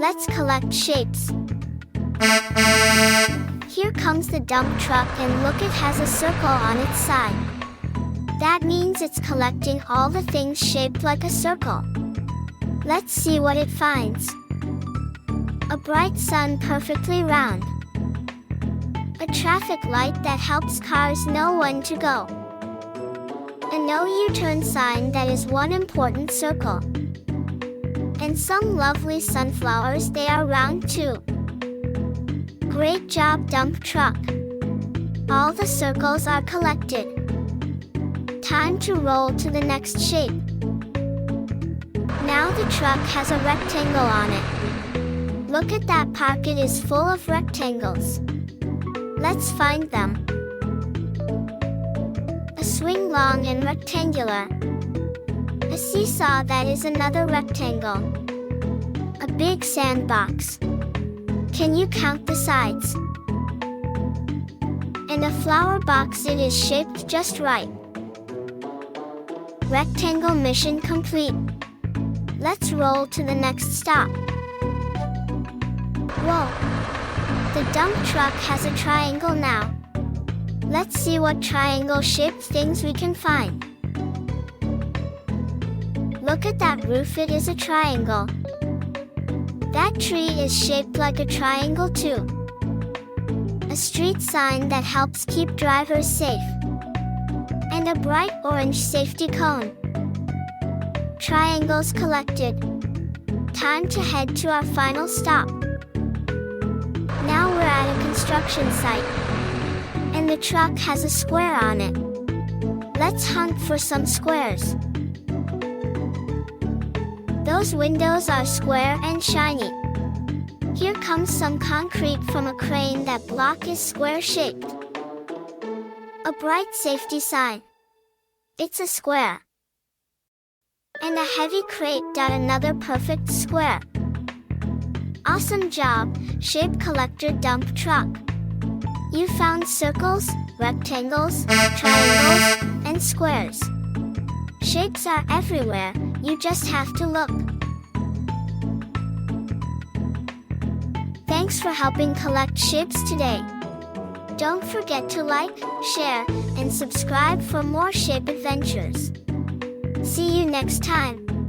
Let's collect shapes. Here comes the dump truck, and look, it has a circle on its side. That means it's collecting all the things shaped like a circle. Let's see what it finds. A bright sun perfectly round. A traffic light that helps cars know when to go. A no U-turn sign that is one important circle. And some lovely sunflowers, they are round too. Great job, dump truck. All the circles are collected. Time to roll to the next shape. Now the truck has a rectangle on it. Look at that pocket is full of rectangles. Let's find them. A swing long and rectangular. A seesaw that is another rectangle. A big sandbox. Can you count the sides? And a flower box, it is shaped just right. Rectangle mission complete. Let's roll to the next stop. Whoa! The dump truck has a triangle now. Let's see what triangle-shaped things we can find. Look at that roof, it is a triangle. That tree is shaped like a triangle too. A street sign that helps keep drivers safe. And a bright orange safety cone. Triangles collected. Time to head to our final stop. Now we're at a construction site. And the truck has a square on it. Let's hunt for some squares. Those windows are square and shiny. Here comes some concrete from a crane. That block is square-shaped. A bright safety sign. It's a square. And a heavy crate. Another perfect square. Awesome job, shape collector dump truck. You found circles, rectangles, triangles, and squares. Shapes are everywhere, you just have to look. Thanks for helping collect shapes today. Don't forget to like, share, and subscribe for more shape adventures. See you next time.